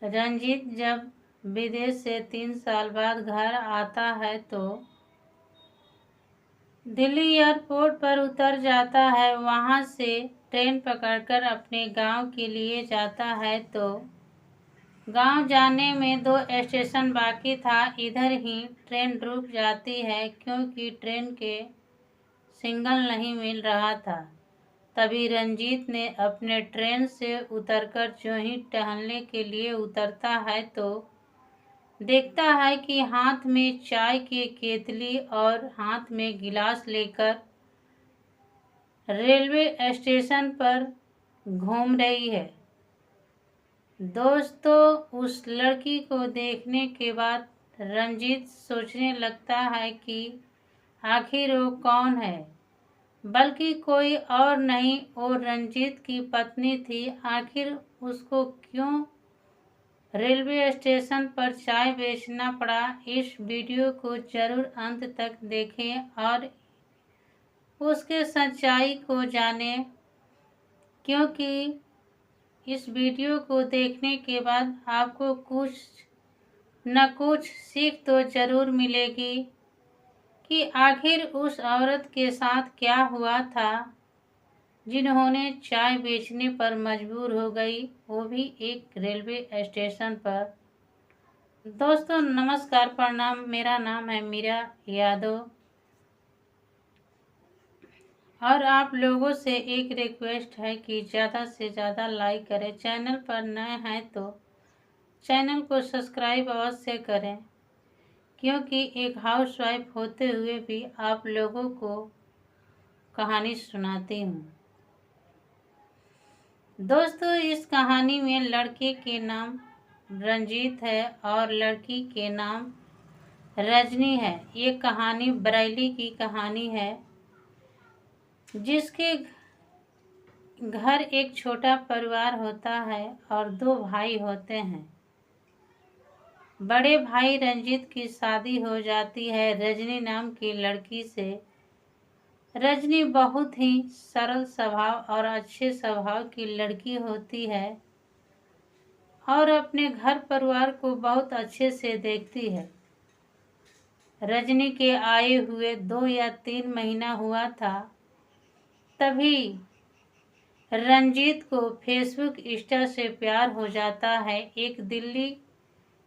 रंजीत जब विदेश से 3 साल बाद घर आता है तो दिल्ली एयरपोर्ट पर उतर जाता है। वहां से ट्रेन पकड़कर अपने गांव के लिए जाता है तो गांव जाने में 2 स्टेशन बाकी था। इधर ही ट्रेन रुक जाती है क्योंकि ट्रेन के सिग्नल नहीं मिल रहा था। तभी रंजीत ने अपने ट्रेन से उतरकर जो ही टहलने के लिए उतरता है तो देखता है कि हाथ में चाय की केतली और हाथ में गिलास लेकर रेलवे स्टेशन पर घूम रही है। दोस्तों, उस लड़की को देखने के बाद रंजीत सोचने लगता है कि आखिर वो कौन है, बल्कि कोई और नहीं, वो रंजीत की पत्नी थी। आखिर उसको क्यों रेलवे स्टेशन पर चाय बेचना पड़ा? इस वीडियो को जरूर अंत तक देखें और उसके सच्चाई को जानें, क्योंकि इस वीडियो को देखने के बाद आपको कुछ न कुछ सीख तो जरूर मिलेगी कि आखिर उस औरत के साथ क्या हुआ था जिन्होंने चाय बेचने पर मजबूर हो गई, वो भी एक रेलवे स्टेशन पर। दोस्तों नमस्कार, प्रणाम। मेरा नाम है मीरा यादव और आप लोगों से एक रिक्वेस्ट है कि ज़्यादा से ज़्यादा लाइक करें। चैनल पर नए हैं तो चैनल को सब्सक्राइब अवश्य करें, क्योंकि एक हाउसवाइफ होते हुए भी आप लोगों को कहानी सुनाती हूँ। दोस्तों, इस कहानी में लड़के के नाम रंजीत है और लड़की के नाम रजनी है। ये कहानी बरेली की कहानी है, जिसके घर एक छोटा परिवार होता है और 2 भाई होते हैं। बड़े भाई रंजीत की शादी हो जाती है रजनी नाम की लड़की से। रजनी बहुत ही सरल स्वभाव और अच्छे स्वभाव की लड़की होती है और अपने घर परिवार को बहुत अच्छे से देखती है। रजनी के आए हुए 2 या 3 महीना हुआ था, तभी रंजीत को फेसबुक इंस्टा से प्यार हो जाता है। एक दिल्ली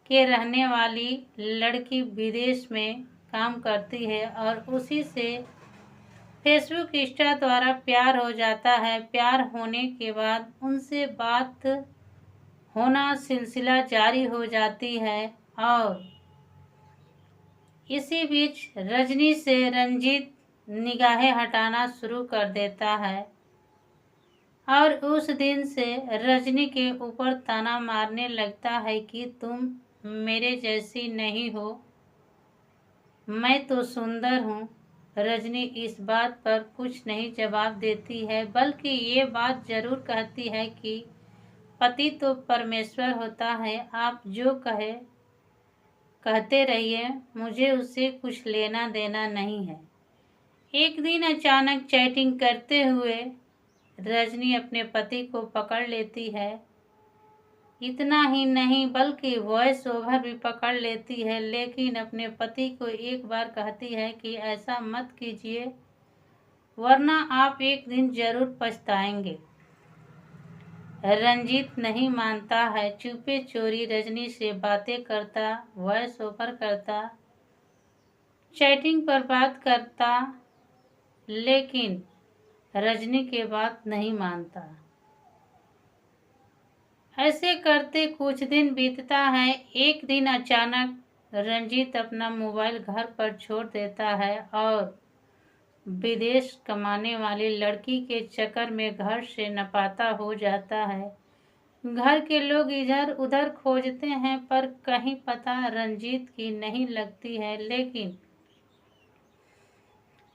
के रहने वाली लड़की विदेश में काम करती है और उसी से फेसबुक इंस्टा द्वारा प्यार हो जाता है। प्यार होने के बाद उनसे बात होना सिलसिला जारी हो जाती है और इसी बीच रजनी से रंजीत निगाहें हटाना शुरू कर देता है और उस दिन से रजनी के ऊपर ताना मारने लगता है कि तुम मेरे जैसी नहीं हो, मैं तो सुंदर हूँ। रजनी इस बात पर कुछ नहीं जवाब देती है, बल्कि ये बात जरूर कहती है कि पति तो परमेश्वर होता है, आप जो कहते रहिए, मुझे उससे कुछ लेना देना नहीं है। एक दिन अचानक चैटिंग करते हुए रजनी अपने पति को पकड़ लेती है। इतना ही नहीं बल्कि वॉइस ओवर भी पकड़ लेती है, लेकिन अपने पति को एक बार कहती है कि ऐसा मत कीजिए, वरना आप एक दिन जरूर पछताएंगे। रंजीत नहीं मानता है, चुपे चोरी रजनी से बातें करता, वॉइस ओवर करता, चैटिंग पर बात करता, लेकिन रजनी के बात नहीं मानता। ऐसे करते कुछ दिन बीतता है। एक दिन अचानक रंजीत अपना मोबाइल घर पर छोड़ देता है और विदेश कमाने वाली लड़की के चक्कर में घर से नापता हो जाता है। घर के लोग इधर उधर खोजते हैं पर कहीं पता रंजीत की नहीं लगती है, लेकिन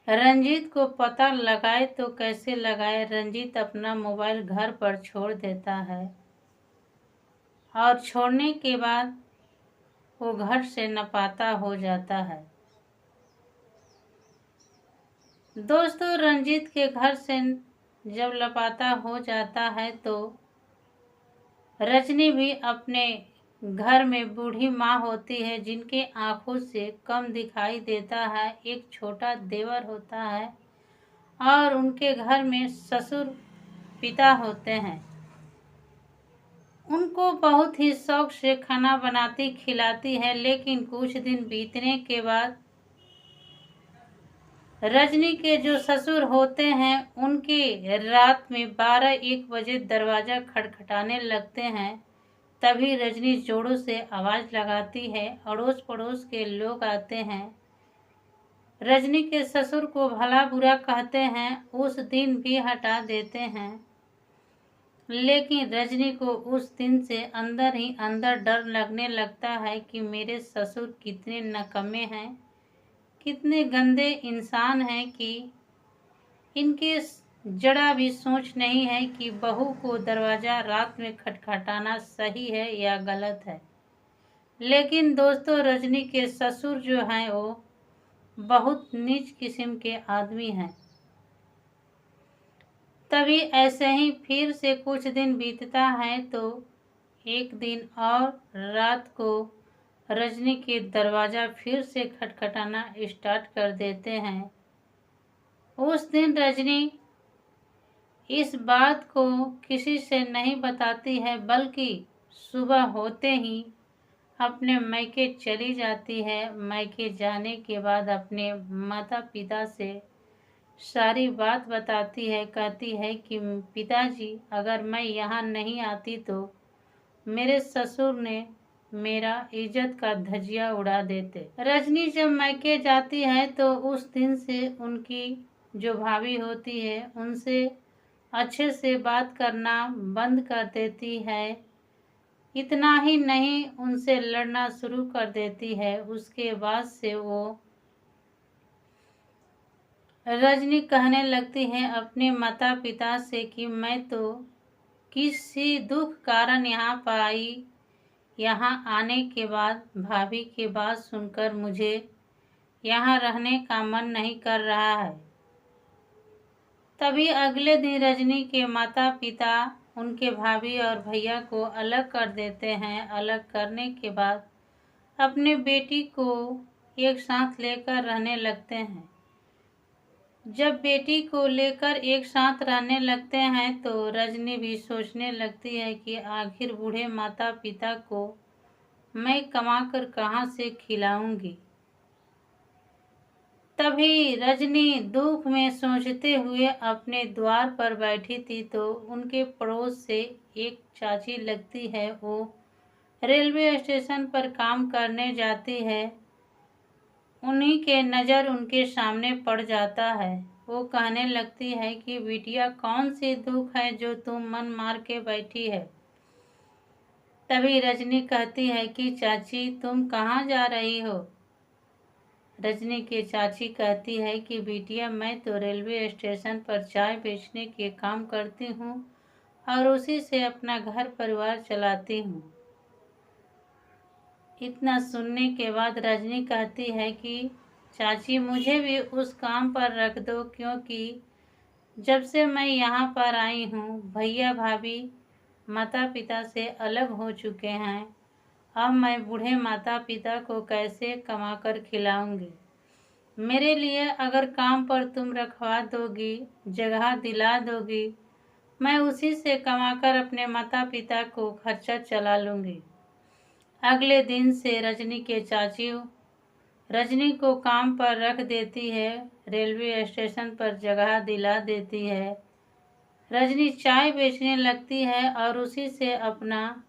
रंजीत को पता लगाए तो कैसे लगाए, रंजीत अपना मोबाइल घर पर छोड़ देता है और छोड़ने के बाद वो घर से नापता हो जाता है। दोस्तों, रंजीत के घर से जब लापता हो जाता है तो रजनी भी अपने घर में बूढ़ी माँ होती है जिनके आंखों से कम दिखाई देता है, एक छोटा देवर होता है और उनके घर में ससुर पिता होते हैं। उनको बहुत ही शौक से खाना बनाती खिलाती है, लेकिन कुछ दिन बीतने के बाद रजनी के जो ससुर होते हैं उनके रात में 12-1 बजे दरवाजा खटखटाने लगते हैं। तभी रजनी जोरों से आवाज लगाती है, अड़ोस पड़ोस के लोग आते हैं। रजनी के ससुर को भला बुरा कहते हैं, उस दिन भी हटा देते हैं, लेकिन रजनी को उस दिन से अंदर ही अंदर डर लगने लगता है कि मेरे ससुर कितने नकम्मे हैं, कितने गंदे इंसान हैं कि इनके जरा भी सोच नहीं है कि बहू को दरवाजा रात में खटखटाना सही है या गलत है। लेकिन दोस्तों, रजनी के ससुर जो हैं वो बहुत नीच किस्म के आदमी हैं। तभी ऐसे ही फिर से कुछ दिन बीतता है तो एक दिन और रात को रजनी के दरवाजा फिर से खटखटाना स्टार्ट कर देते हैं। उस दिन रजनी इस बात को किसी से नहीं बताती है, बल्कि सुबह होते ही अपने मायके चली जाती है। मायके जाने के बाद अपने माता पिता से सारी बात बताती है, कहती है कि पिताजी, अगर मैं यहाँ नहीं आती तो मेरे ससुर ने मेरा इज्जत का धजिया उड़ा देते। रजनी जब मायके जाती है तो उस दिन से उनकी जो भाभी होती है उनसे अच्छे से बात करना बंद कर देती है। इतना ही नहीं, उनसे लड़ना शुरू कर देती है। उसके बाद से वो रजनी कहने लगती है अपने माता पिता से कि मैं तो किसी दुख कारण यहाँ पर आई, यहाँ आने के बाद भाभी की बात सुनकर मुझे यहाँ रहने का मन नहीं कर रहा है। तभी अगले दिन रजनी के माता पिता उनके भाभी और भैया को अलग कर देते हैं। अलग करने के बाद अपने बेटी को एक साथ लेकर रहने लगते हैं। जब बेटी को लेकर एक साथ रहने लगते हैं तो रजनी भी सोचने लगती है कि आखिर बूढ़े माता पिता को मैं कमाकर कहाँ से खिलाऊंगी। तभी रजनी दुख में सोचते हुए अपने द्वार पर बैठी थी तो उनके पड़ोस से एक चाची लगती है, वो रेलवे स्टेशन पर काम करने जाती है। उन्हीं के नज़र उनके सामने पड़ जाता है। वो कहने लगती है कि बिटिया, कौन सी दुख है जो तुम मन मार के बैठी है। तभी रजनी कहती है कि चाची, तुम कहाँ जा रही हो। रजनी की चाची कहती है कि बिटिया, मैं तो रेलवे स्टेशन पर चाय बेचने के काम करती हूँ और उसी से अपना घर परिवार चलाती हूँ। इतना सुनने के बाद रजनी कहती है कि चाची, मुझे भी उस काम पर रख दो, क्योंकि जब से मैं यहाँ पर आई हूँ भैया भाभी माता पिता से अलग हो चुके हैं। अब मैं बूढ़े माता पिता को कैसे कमाकर खिलाऊंगी। मेरे लिए अगर काम पर तुम रखवा दोगी, जगह दिला दोगी, मैं उसी से कमाकर अपने माता पिता को खर्चा चला लूँगी। अगले दिन से रजनी के चाची रजनी को काम पर रख देती है, रेलवे स्टेशन पर जगह दिला देती है। रजनी चाय बेचने लगती है और उसी से अपना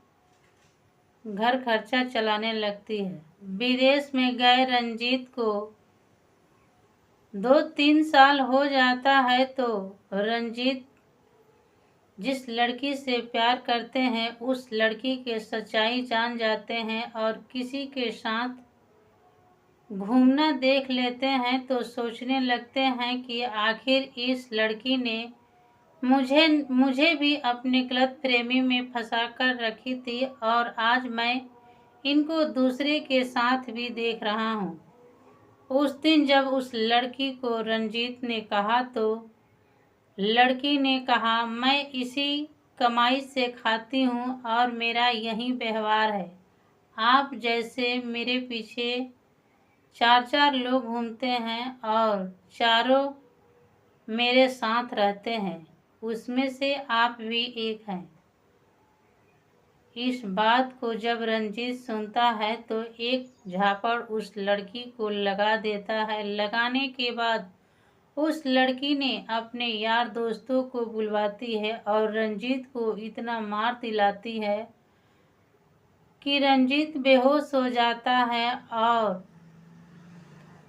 घर खर्चा चलाने लगती है। विदेश में गए रंजीत को 2-3 साल हो जाता है तो रंजीत जिस लड़की से प्यार करते हैं उस लड़की के सच्चाई जान जाते हैं और किसी के साथ घूमना देख लेते हैं तो सोचने लगते हैं कि आखिर इस लड़की ने मुझे भी अपने गलत प्रेमी में फंसा कर रखी थी और आज मैं इनको दूसरे के साथ भी देख रहा हूँ। उस दिन जब उस लड़की को रंजीत ने कहा तो लड़की ने कहा, मैं इसी कमाई से खाती हूँ और मेरा यही व्यवहार है। आप जैसे मेरे पीछे 4-4 लोग घूमते हैं और चारों मेरे साथ रहते हैं, उसमें से आप भी एक हैं। इस बात को जब रंजीत सुनता है तो एक झापड़ उस लड़की को लगा देता है। लगाने के बाद उस लड़की ने अपने यार दोस्तों को बुलवाती है और रंजीत को इतना मार दिलाती है कि रंजीत बेहोश हो जाता है। और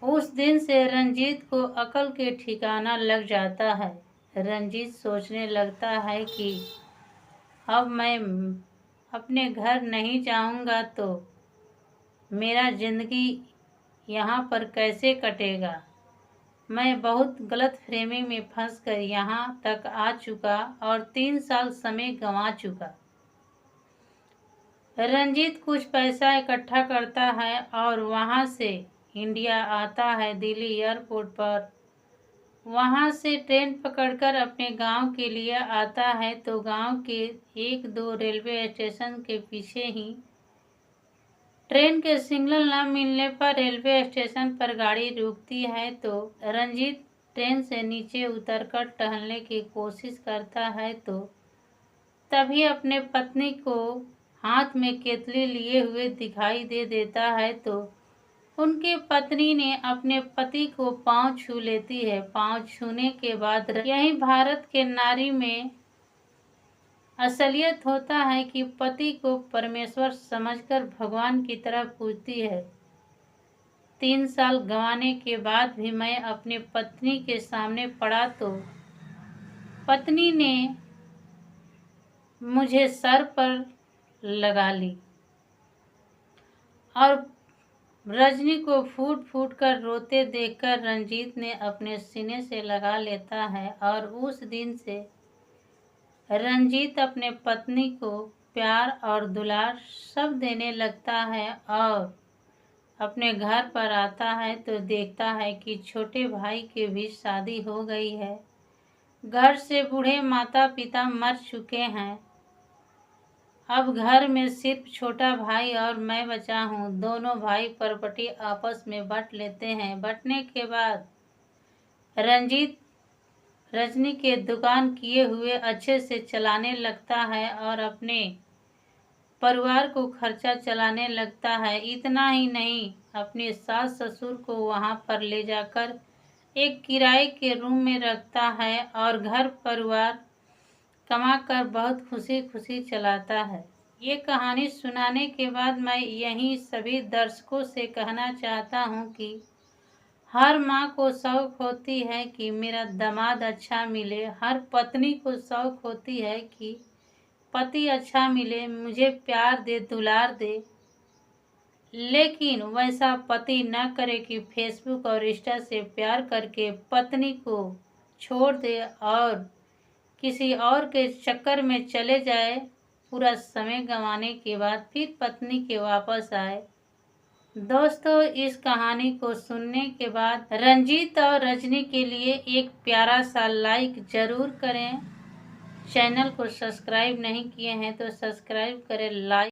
उस दिन से रंजीत को अकल के ठिकाना लग जाता है। रंजीत सोचने लगता है कि अब मैं अपने घर नहीं जाऊंगा तो मेरा जिंदगी यहाँ पर कैसे कटेगा। मैं बहुत गलतफहमी में फंसकर यहाँ तक आ चुका और 3 साल समय गंवा चुका। रंजीत कुछ पैसा इकट्ठा करता है और वहाँ से इंडिया आता है। दिल्ली एयरपोर्ट पर वहाँ से ट्रेन पकड़कर अपने गांव के लिए आता है तो गांव के 1-2 रेलवे स्टेशन के पीछे ही ट्रेन के सिग्नल न मिलने पर रेलवे स्टेशन पर गाड़ी रुकती है तो रंजीत ट्रेन से नीचे उतरकर टहलने की कोशिश करता है तो तभी अपने पत्नी को हाथ में केतली लिए हुए दिखाई दे देता है तो उनकी पत्नी ने अपने पति को पांव छू लेती है। पांव छूने के बाद यही भारत के नारी में असलियत होता है कि पति को परमेश्वर समझकर भगवान की तरह पूजती है। 3 साल गंवाने के बाद भी मैं अपनी पत्नी के सामने पड़ा तो पत्नी ने मुझे सर पर लगा ली और रजनी को फूट फूट कर रोते देखकर रंजीत ने अपने सीने से लगा लेता है। और उस दिन से रंजीत अपने पत्नी को प्यार और दुलार सब देने लगता है और अपने घर पर आता है तो देखता है कि छोटे भाई की भी शादी हो गई है। घर से बूढ़े माता पिता मर चुके हैं। अब घर में सिर्फ छोटा भाई और मैं बचा हूँ। दोनों भाई प्रॉपर्टी आपस में बांट लेते हैं। बांटने के बाद रंजीत रजनी के दुकान किए हुए अच्छे से चलाने लगता है और अपने परिवार को खर्चा चलाने लगता है। इतना ही नहीं, अपने सास ससुर को वहां पर ले जाकर एक किराए के रूम में रखता है और घर परिवार कमाकर बहुत खुशी खुशी चलाता है। ये कहानी सुनाने के बाद मैं यही सभी दर्शकों से कहना चाहता हूँ कि हर माँ को शौक होती है कि मेरा दामाद अच्छा मिले। हर पत्नी को शौक होती है कि पति अच्छा मिले, मुझे प्यार दे, दुलार दे। लेकिन वैसा पति न करे कि फेसबुक और इंस्टा से प्यार करके पत्नी को छोड़ दे और किसी और के चक्कर में चले जाए। पूरा समय गंवाने के बाद फिर पत्नी के वापस आए। दोस्तों, इस कहानी को सुनने के बाद रंजीत और रजनी के लिए एक प्यारा सा लाइक जरूर करें। चैनल को सब्सक्राइब नहीं किए हैं तो सब्सक्राइब करें, लाइक